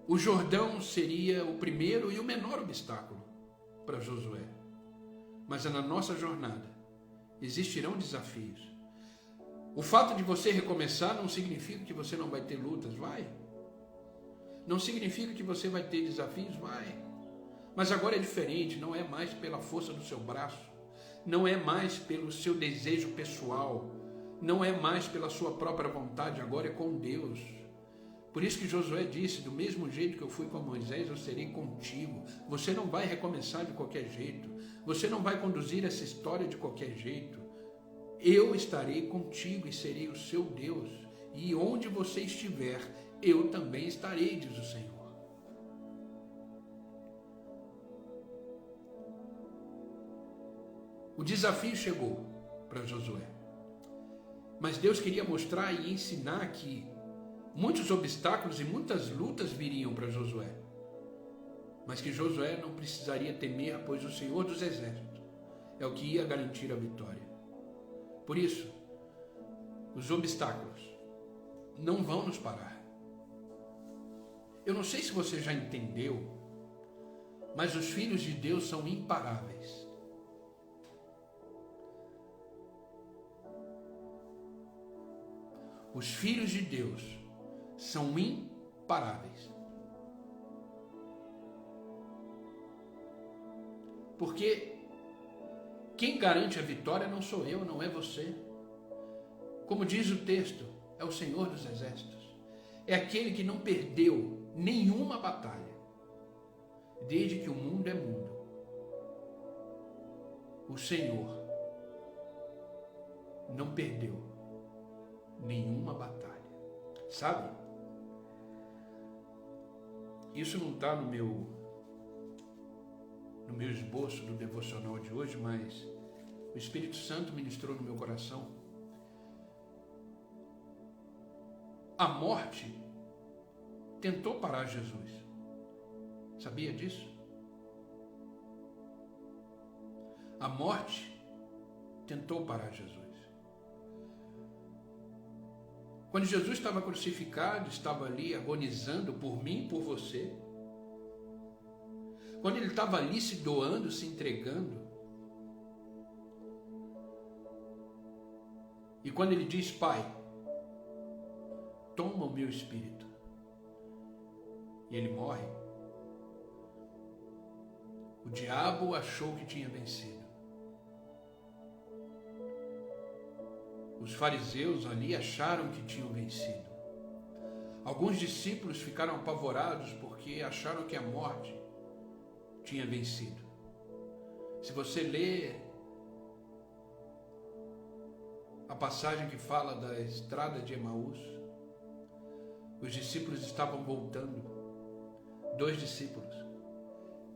O Jordão seria o primeiro e o menor obstáculo para Josué. Mas na nossa jornada existirão desafios. O fato de você recomeçar não significa que você não vai ter lutas, vai. Não significa que você vai ter desafios, vai. Mas agora é diferente, não é mais pela força do seu braço, não é mais pelo seu desejo pessoal, não é mais pela sua própria vontade, agora é com Deus. Por isso que Josué disse: do mesmo jeito que eu fui com Moisés, eu serei contigo. Você não vai recomeçar de qualquer jeito. Você não vai conduzir essa história de qualquer jeito. Eu estarei contigo e serei o seu Deus. E onde você estiver, eu também estarei, diz o Senhor. O desafio chegou para Josué. Mas Deus queria mostrar e ensinar que muitos obstáculos e muitas lutas viriam para Josué, mas que Josué não precisaria temer, pois o Senhor dos Exércitos é o que ia garantir a vitória. Por isso, os obstáculos não vão nos parar. Eu não sei se você já entendeu, mas os filhos de Deus são imparáveis. Os filhos de Deus são imparáveis. Porque quem garante a vitória não sou eu, não é você. Como diz o texto, é o Senhor dos Exércitos. É aquele que não perdeu nenhuma batalha, desde que o mundo é mundo. O Senhor não perdeu nenhuma batalha. Sabe? Isso não está no meu esboço do devocional de hoje, mas o Espírito Santo ministrou no meu coração. A morte tentou parar Jesus. Sabia disso? A morte tentou parar Jesus. Quando Jesus estava crucificado, estava ali agonizando por mim e por você. Quando ele estava ali se doando, se entregando. E quando ele diz: Pai, toma o meu espírito. E ele morre. O diabo achou que tinha vencido. Os fariseus ali acharam que tinham vencido. Alguns discípulos ficaram apavorados porque acharam que a morte tinha vencido. Se você lê a passagem que fala da estrada de Emaús, os discípulos estavam voltando, 2 discípulos,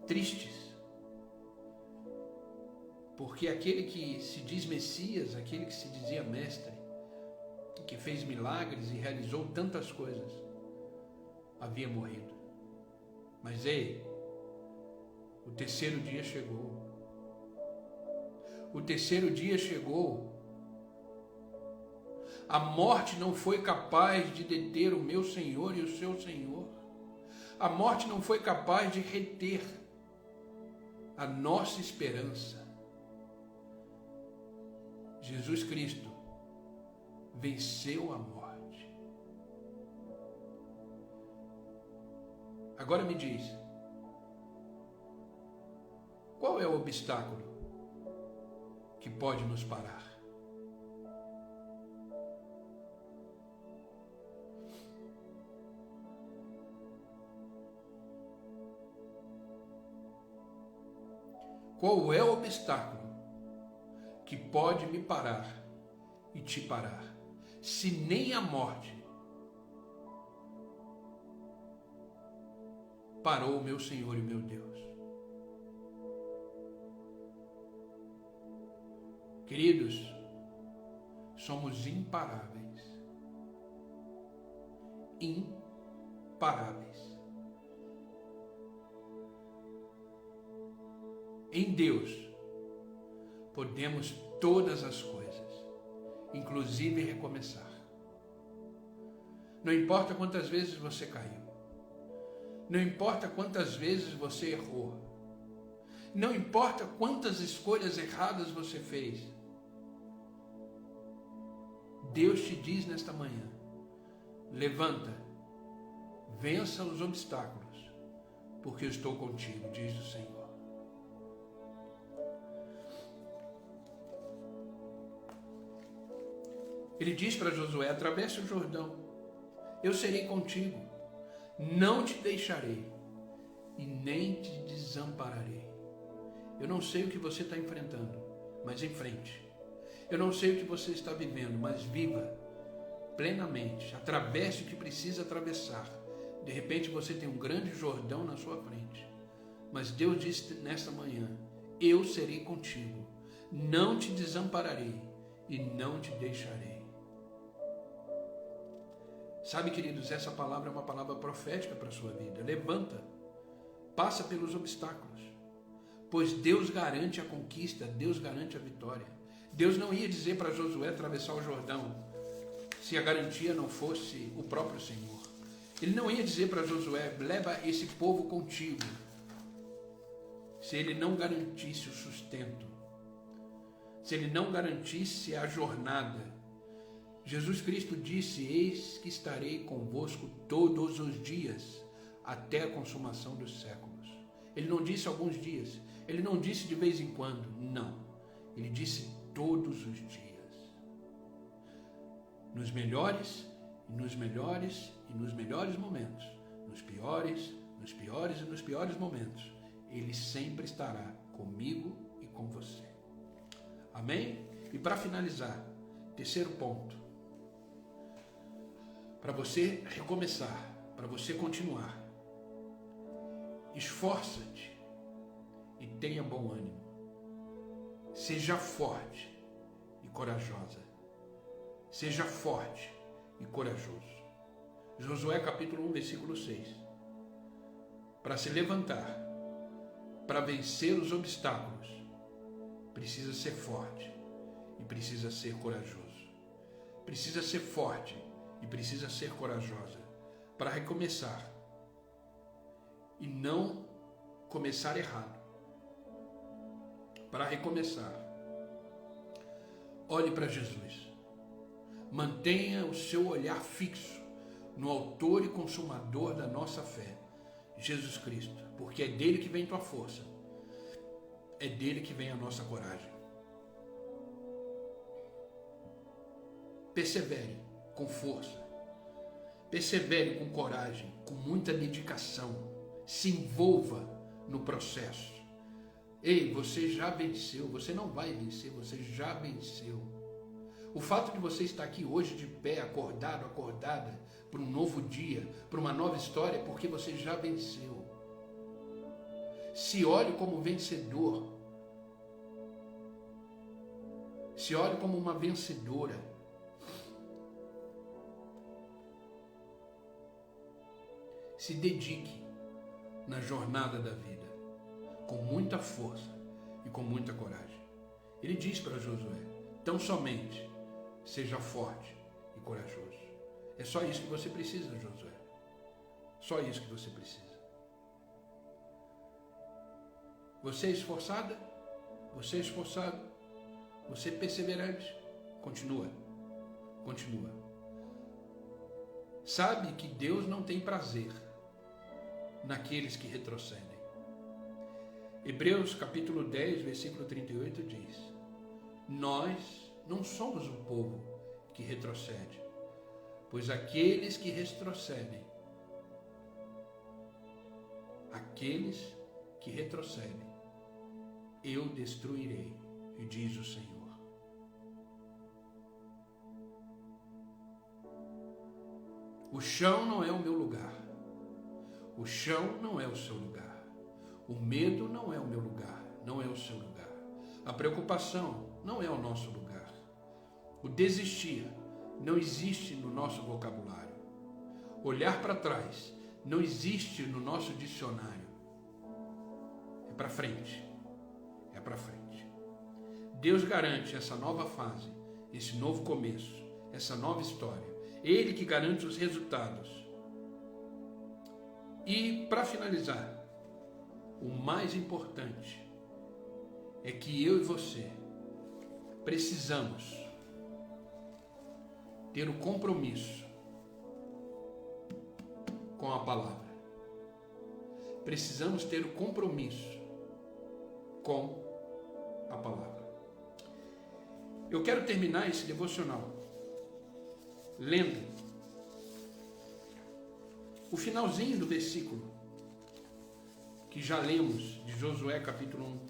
tristes, porque aquele que se diz Messias, aquele que se dizia mestre, que fez milagres e realizou tantas coisas, havia morrido. Mas ei, o terceiro dia chegou. O terceiro dia chegou. A morte não foi capaz de deter o meu Senhor e o seu Senhor. A morte não foi capaz de reter a nossa esperança. Jesus Cristo venceu a morte. Agora me diz, qual é o obstáculo que pode nos parar? Qual é o obstáculo que pode me parar e te parar, se nem a morte parou o meu Senhor e meu Deus? Queridos, somos imparáveis. Imparáveis. Em Deus, podemos todas as coisas, inclusive recomeçar. Não importa quantas vezes você caiu, não importa quantas vezes você errou, não importa quantas escolhas erradas você fez, Deus te diz nesta manhã: levanta, vença os obstáculos, porque eu estou contigo, diz o Senhor. Ele diz para Josué: atravesse o Jordão, eu serei contigo, não te deixarei e nem te desampararei. Eu não sei o que você está enfrentando, mas em frente. Eu não sei o que você está vivendo, mas viva plenamente, atravesse o que precisa atravessar. De repente você tem um grande Jordão na sua frente, mas Deus disse nesta manhã: eu serei contigo, não te desampararei e não te deixarei. Sabe, queridos, essa palavra é uma palavra profética para a sua vida. Levanta, passa pelos obstáculos, pois Deus garante a conquista, Deus garante a vitória. Deus não ia dizer para Josué atravessar o Jordão se a garantia não fosse o próprio Senhor. Ele não ia dizer para Josué: leva esse povo contigo, se ele não garantisse o sustento, se ele não garantisse a jornada. Jesus Cristo disse: eis que estarei convosco todos os dias, até a consumação dos séculos. Ele não disse alguns dias, ele não disse de vez em quando, não. Ele disse todos os dias. Nos melhores, e nos melhores, e nos melhores momentos, nos piores e nos piores momentos, Ele sempre estará comigo e com você. Amém? E para finalizar, terceiro ponto, para você recomeçar, para você continuar, esforça-te e tenha bom ânimo. Seja forte e corajosa. Seja forte e corajoso. Josué capítulo 1, versículo 6. Para se levantar, para vencer os obstáculos, precisa ser forte e precisa ser corajoso. Precisa ser forte e e precisa ser corajosa para recomeçar e não começar errado. Para recomeçar, olhe para Jesus. Mantenha o seu olhar fixo no autor e consumador da nossa fé, Jesus Cristo, porque é dele que vem tua força, é dele que vem a nossa coragem. Persevere com força, persevere com coragem, com muita dedicação, se envolva no processo. Ei, você já venceu, você não vai vencer, você já venceu. O fato de você estar aqui hoje de pé, acordado, acordada, para um novo dia, para uma nova história, é porque você já venceu. Se olhe como vencedor. Se olhe como uma vencedora. Se dedique na jornada da vida, com muita força e com muita coragem. Ele diz para Josué: tão somente seja forte e corajoso. É só isso que você precisa, Josué. Só isso que você precisa. Você é esforçada? Você é esforçado? Você é perseverante? Continua. Continua. Sabe que Deus não tem prazer naqueles que retrocedem. Hebreus capítulo 10, versículo 38 diz: nós não somos um povo que retrocede, pois aqueles que retrocedem, eu destruirei, diz o Senhor. O chão não é o meu lugar. O chão não é o seu lugar. O medo não é o meu lugar, não é o seu lugar. A preocupação não é o nosso lugar. O desistir não existe no nosso vocabulário. Olhar para trás não existe no nosso dicionário. É para frente. É para frente. Deus garante essa nova fase, esse novo começo, essa nova história. Ele que garante os resultados. E, para finalizar, o mais importante é que eu e você precisamos ter o compromisso com a palavra. Precisamos ter o compromisso com a palavra. Eu quero terminar esse devocional lendo o finalzinho do versículo que já lemos de Josué capítulo 1.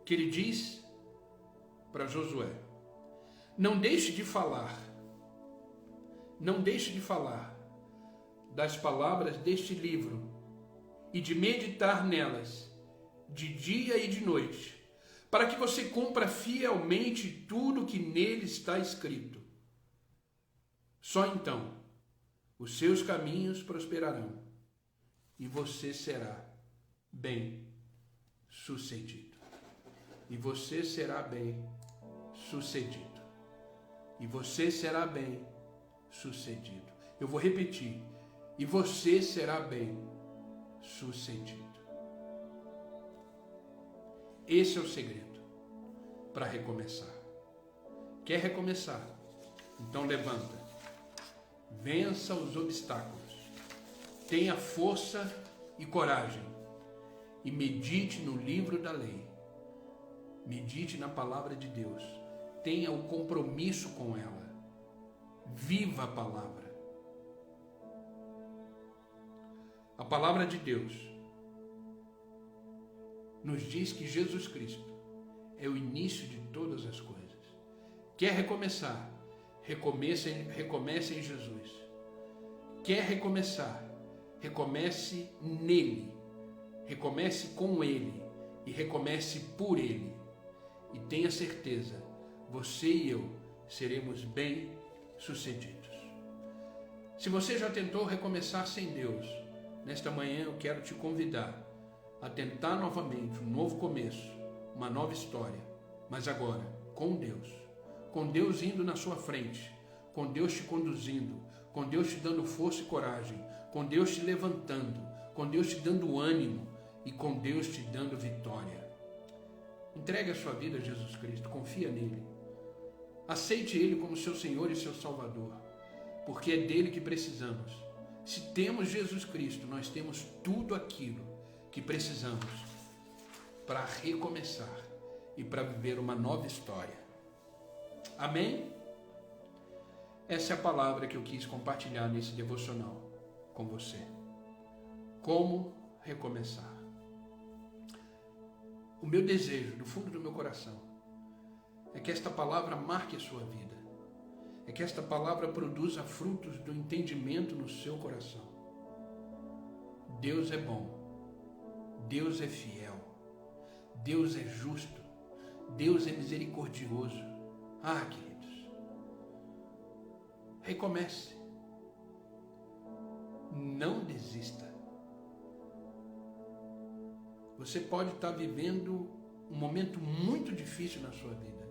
Que ele diz para Josué: não deixe de falar das palavras deste livro e de meditar nelas de dia e de noite, para que você cumpra fielmente tudo que nele está escrito. Só então os seus caminhos prosperarão e você será bem sucedido. E você será bem sucedido. E você será bem sucedido. Eu vou repetir. E você será bem sucedido. Esse é o segredo para recomeçar. Quer recomeçar? Então levanta. Vença os obstáculos. Tenha força e coragem. E medite no livro da lei. Medite na palavra de Deus. Tenha um compromisso com ela. Viva a palavra. A palavra de Deus nos diz que Jesus Cristo é o início de todas as coisas. Quer recomeçar? Recomece em Jesus. Quer recomeçar? Recomece nele. Recomece com ele. E recomece por ele. E tenha certeza, você e eu seremos bem-sucedidos. Se você já tentou recomeçar sem Deus, nesta manhã eu quero te convidar a tentar novamente um novo começo, uma nova história, mas agora com Deus. com Deus indo na sua frente, com Deus te conduzindo, com Deus te dando força e coragem, com Deus te levantando, com Deus te dando ânimo e com Deus te dando vitória. Entregue a sua vida a Jesus Cristo, confia nele. Aceite ele como seu Senhor e seu Salvador, porque é dele que precisamos. Se temos Jesus Cristo, nós temos tudo aquilo que precisamos para recomeçar e para viver uma nova história. Amém? Essa é a palavra que eu quis compartilhar nesse devocional com você. Como recomeçar. O meu desejo, do fundo do meu coração, é que esta palavra marque a sua vida. É que esta palavra produza frutos do entendimento no seu coração. Deus é bom. Deus é fiel. Deus é justo. Deus é misericordioso. Ah, queridos, recomece. Não desista. Você pode estar vivendo um momento muito difícil na sua vida.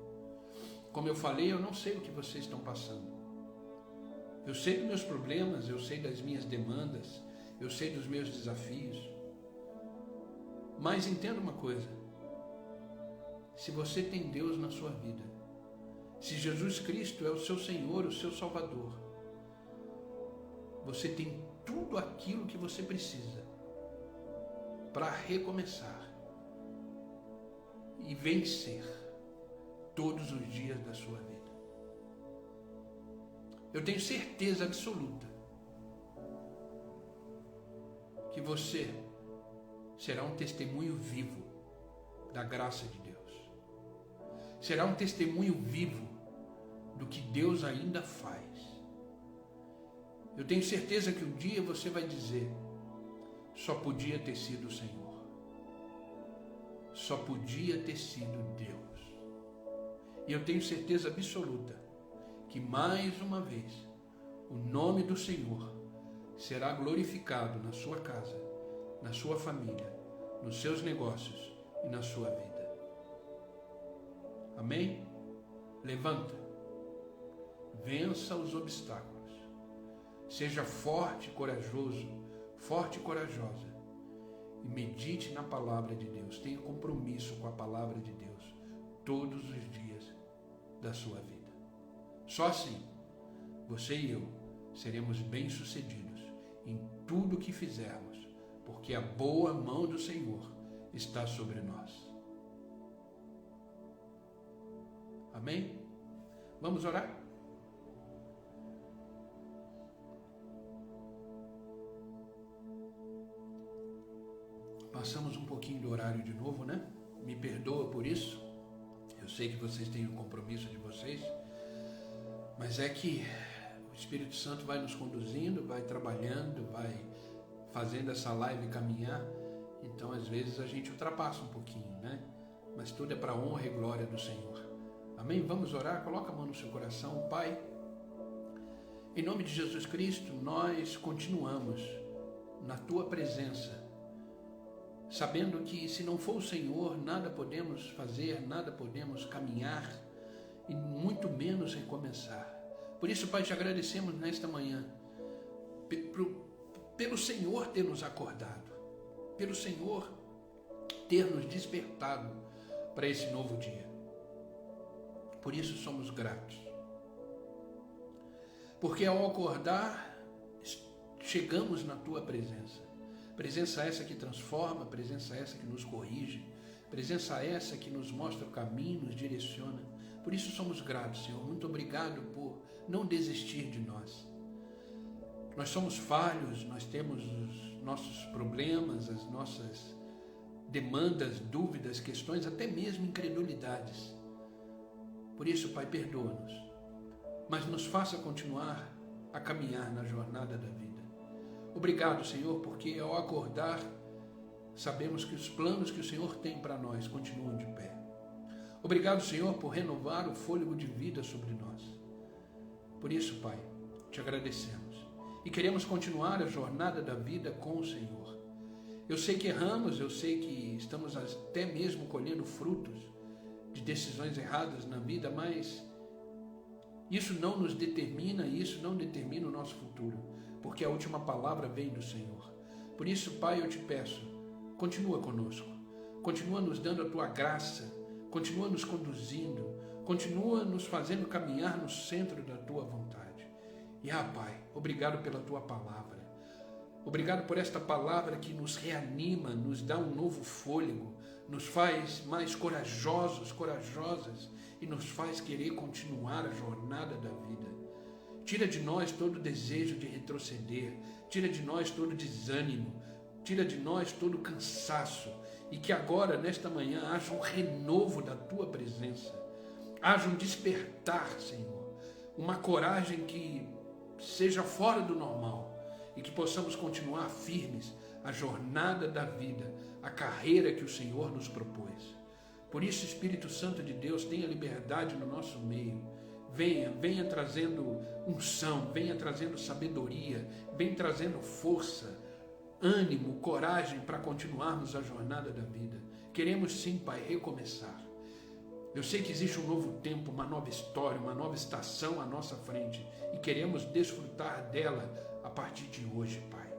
Como eu falei, eu não sei o que vocês estão passando. Eu sei dos meus problemas, eu sei das minhas demandas, eu sei dos meus desafios. Mas entenda uma coisa. Se você tem Deus na sua vida, se Jesus Cristo é o seu Senhor, o seu Salvador, você tem tudo aquilo que você precisa para recomeçar e vencer todos os dias da sua vida. Eu tenho certeza absoluta que você será um testemunho vivo da graça de Deus. Será um testemunho vivo do que Deus ainda faz. Eu tenho certeza que um dia você vai dizer: só podia ter sido o Senhor. Só podia ter sido Deus. E eu tenho certeza absoluta que mais uma vez o nome do Senhor será glorificado na sua casa, na sua família, nos seus negócios e na sua vida. Amém? Levanta. Vença os obstáculos. Seja forte e corajoso, forte e corajosa. E medite na palavra de Deus. Tenha compromisso com a palavra de Deus todos os dias da sua vida. Só assim, você e eu seremos bem-sucedidos em tudo que fizermos, porque a boa mão do Senhor está sobre nós. Amém? Vamos orar? Passamos um pouquinho do horário de novo, né? Me perdoa por isso. Eu sei que vocês têm um compromisso de vocês, mas é que o Espírito Santo vai nos conduzindo, vai trabalhando, vai fazendo essa live caminhar. Então, às vezes, a gente ultrapassa um pouquinho, né? Mas tudo é para a honra e glória do Senhor. Amém? Vamos orar? Coloca a mão no seu coração. Pai, em nome de Jesus Cristo, nós continuamos na Tua presença, sabendo que se não for o Senhor, nada podemos fazer, nada podemos caminhar e muito menos recomeçar. Por isso, Pai, te agradecemos nesta manhã pelo Senhor ter nos acordado, pelo Senhor ter nos despertado para esse novo dia. Por isso somos gratos. Porque ao acordar, chegamos na Tua presença. Presença essa que transforma, presença essa que nos corrige, presença essa que nos mostra o caminho, nos direciona. Por isso somos gratos, Senhor. Muito obrigado por não desistir de nós. Nós somos falhos, nós temos os nossos problemas, as nossas demandas, dúvidas, questões, até mesmo incredulidades. Por isso, Pai, perdoa-nos, mas nos faça continuar a caminhar na jornada da vida. Obrigado, Senhor, porque ao acordar, sabemos que os planos que o Senhor tem para nós continuam de pé. Obrigado, Senhor, por renovar o fôlego de vida sobre nós. Por isso, Pai, te agradecemos e queremos continuar a jornada da vida com o Senhor. Eu sei que erramos, eu sei que estamos até mesmo colhendo frutos de decisões erradas na vida, mas Isso não nos determina, isso não determina o nosso futuro, porque a última palavra vem do Senhor. Por isso, Pai, eu te peço, continua conosco, continua nos dando a tua graça, continua nos conduzindo, continua nos fazendo caminhar no centro da tua vontade. E, Pai, obrigado pela tua palavra. Obrigado por esta palavra que nos reanima, nos dá um novo fôlego, nos faz mais corajosos, corajosas e nos faz querer continuar a jornada da vida. Tira de nós todo o desejo de retroceder, tira de nós todo o desânimo, tira de nós todo o cansaço e que agora, nesta manhã, haja um renovo da tua presença, haja um despertar, Senhor, uma coragem que seja fora do normal e que possamos continuar firmes a jornada da vida, a carreira que o Senhor nos propôs. Por isso, Espírito Santo de Deus, tenha liberdade no nosso meio. Venha trazendo unção, venha trazendo sabedoria, venha trazendo força, ânimo, coragem para continuarmos a jornada da vida. Queremos sim, Pai, recomeçar. Eu sei que existe um novo tempo, uma nova história, uma nova estação à nossa frente e queremos desfrutar dela a partir de hoje, Pai.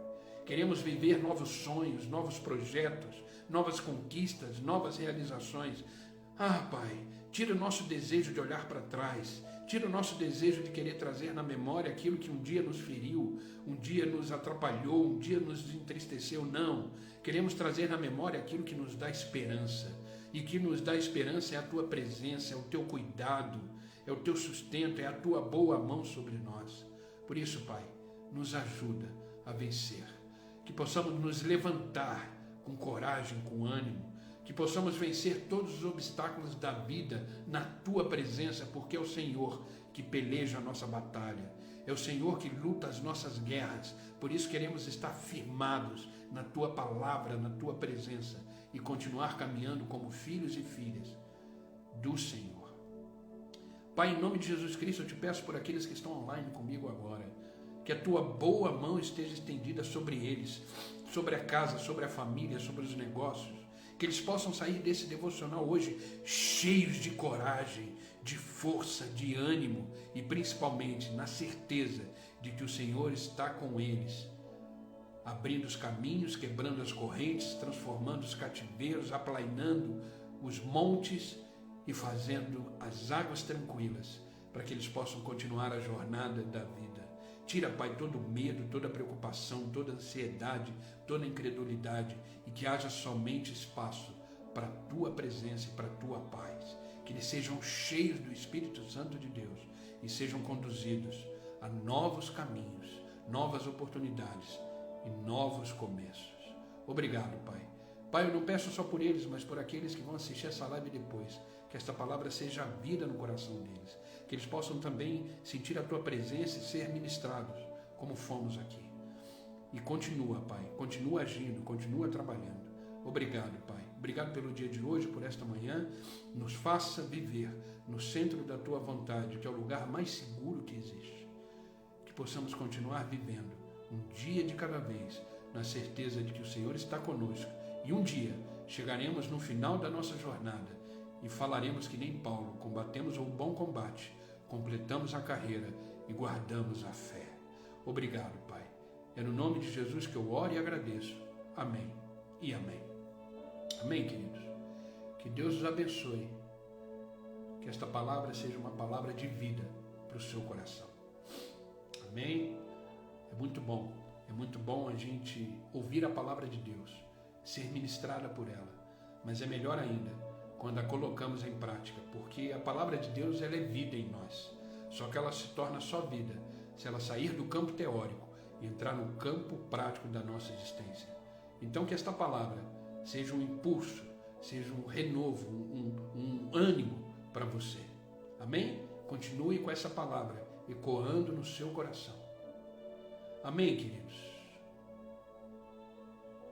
Queremos viver novos sonhos, novos projetos, novas conquistas, novas realizações. Pai, tira o nosso desejo de olhar para trás, tira o nosso desejo de querer trazer na memória aquilo que um dia nos feriu, um dia nos atrapalhou, um dia nos entristeceu. Não, queremos trazer na memória aquilo que nos dá esperança. E que nos dá esperança é a tua presença, é o teu cuidado, é o teu sustento, é a tua boa mão sobre nós. Por isso, Pai, nos ajuda a vencer. Que possamos nos levantar com coragem, com ânimo, que possamos vencer todos os obstáculos da vida na tua presença, porque é o Senhor que peleja a nossa batalha, é o Senhor que luta as nossas guerras. Por isso queremos estar firmados na tua palavra, na tua presença e continuar caminhando como filhos e filhas do Senhor. Pai, em nome de Jesus Cristo, eu te peço por aqueles que estão online comigo agora, que a tua boa mão esteja estendida sobre eles, sobre a casa, sobre a família, sobre os negócios, que eles possam sair desse devocional hoje cheios de coragem, de força, de ânimo e principalmente na certeza de que o Senhor está com eles, abrindo os caminhos, quebrando as correntes, transformando os cativeiros, aplainando os montes e fazendo as águas tranquilas para que eles possam continuar a jornada da vida. Tira, Pai, todo medo, toda preocupação, toda ansiedade, toda incredulidade e que haja somente espaço para a Tua presença e para a Tua paz. Que eles sejam cheios do Espírito Santo de Deus e sejam conduzidos a novos caminhos, novas oportunidades e novos começos. Obrigado, Pai. Pai, eu não peço só por eles, mas por aqueles que vão assistir essa live depois. Que esta palavra seja vida no coração deles. Que eles possam também sentir a Tua presença e ser ministrados, como fomos aqui. E continua, Pai, continua agindo, continua trabalhando. Obrigado, Pai. Obrigado pelo dia de hoje, por esta manhã. Nos faça viver no centro da Tua vontade, que é o lugar mais seguro que existe. Que possamos continuar vivendo um dia de cada vez, na certeza de que o Senhor está conosco. E um dia chegaremos no final da nossa jornada e falaremos que nem Paulo: combatemos o bom combate, completamos a carreira e guardamos a fé. Obrigado, Pai. É no nome de Jesus que eu oro e agradeço. Amém e amém. Amém, queridos. Que Deus os abençoe. Que esta palavra seja uma palavra de vida para o seu coração. Amém. É muito bom a gente ouvir a palavra de Deus, ser ministrada por ela, mas é melhor ainda quando a colocamos em prática, porque a palavra de Deus, ela é vida em nós, só que ela se torna só vida se ela sair do campo teórico e entrar no campo prático da nossa existência. Então que esta palavra seja um impulso, seja um renovo, um ânimo para você. Amém? Continue com essa palavra ecoando no seu coração. Amém, queridos?